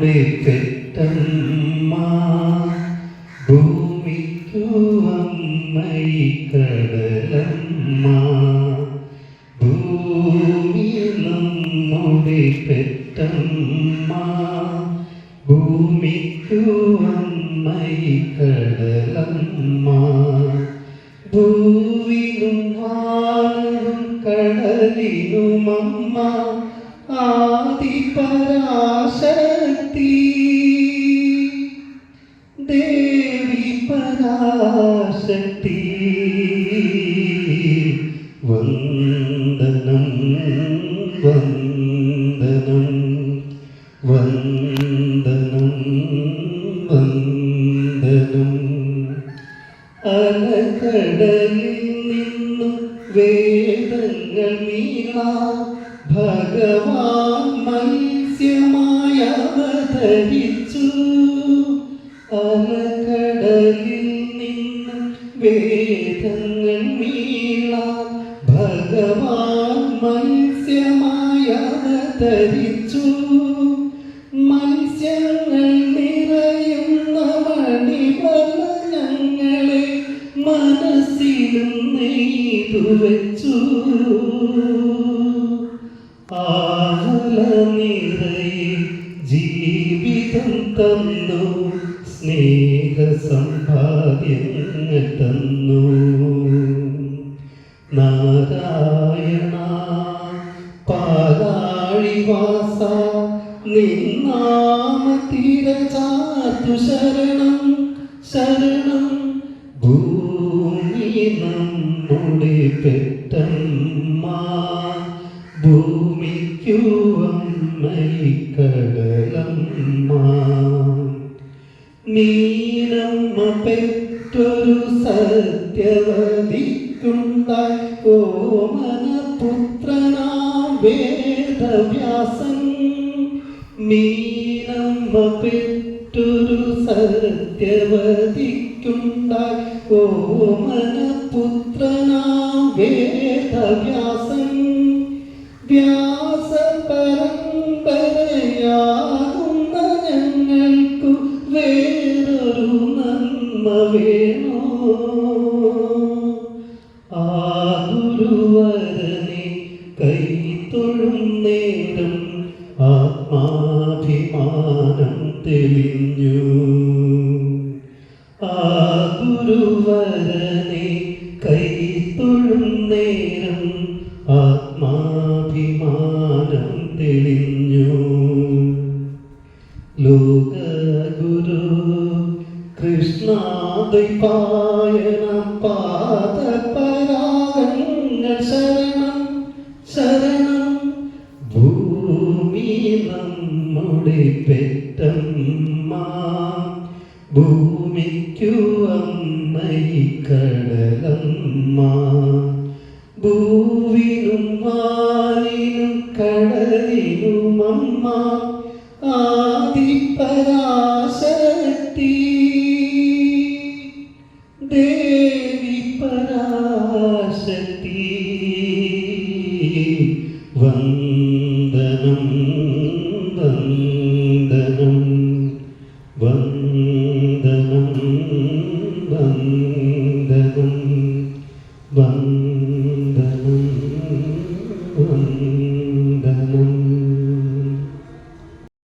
നമ്മുടെ പെറ്റമ്മ ഭൂമിക്കു അമ്മൈ കടലമ്മ ഭൂമി നമ്മുടെ പെറ്റമ്മ ഭൂമിക്കു അമ്മൈ കടലമ്മ ഭൂവിനും വാനും കടലിനുമമ്മ ആദിപരാശക്തി ദേവി പരാശക്തി വന്ദനം വന്ദനം വന്ദനം വന്ദനം അലകടലിൽ നിന്നും വേദങ്ങൾ നീളാം ഭഗവാൻ മത്സ്യമായി അവതരിച്ചു അലകടലിൽ നിന്നും വേദങ്ങൾ നീളാം ഭഗവാൻ മത്സ്യമായി അവതരിച്ചു മത്സ്യങ്ങൾ നിറയുന്ന മണിവലയങ്ങളെ മനസ്സിലും നെയ്തു വെച്ചു ആവല നിറയെ ജീവിതം തന്നു സ്നേഹ സമ്പാദ്യങ്ങൾ തന്നു നാരായണ പാലാഴിവാസ നിന്നാമത്തിരചാർത്തു ശരണം ശരണം ഭൂമി നമ്മുടെ പെറ്റമ്മ ഭൂമിക്കു അമ്മൈ കടലമ്മ മീനമ്മ പെറ്റൊരു സത്യവതിക്കുണ്ടായി ഓമനപുത്രനാം വേദവ്യാസൻ മീനമ്മ പെറ്റൊരു സത്യവതിക്കുണ്ടായി ഓമനപുത്രനാം വേദവ്യാസൻ വ്യാസ പരമ്പരയാകുന്ന ഞങ്ങൾക്കു വേറൊരു നന്മ വേണോ ആ ഗുരുവരനെ കൈത്തൊഴും നേരം ആത്മാഭിമാനം തെളിഞ്ഞു ആ ഗുരുവരനെ കൈത്തൊഴും നേരം ആത്മാഭിമാനം തെളിഞ്ഞു ലോകഗുരു കൃഷ്ണദ്വൈപായന പാദപരാഗങ്ങൾ ശരണം ശരണം ഭൂമി നമ്മുടെ പെറ്റമ്മ ഭൂമിക്കു അമ്മൈ കടലമ്മ ഭൂവിനും വാനിനും കടലിനും അമ്മ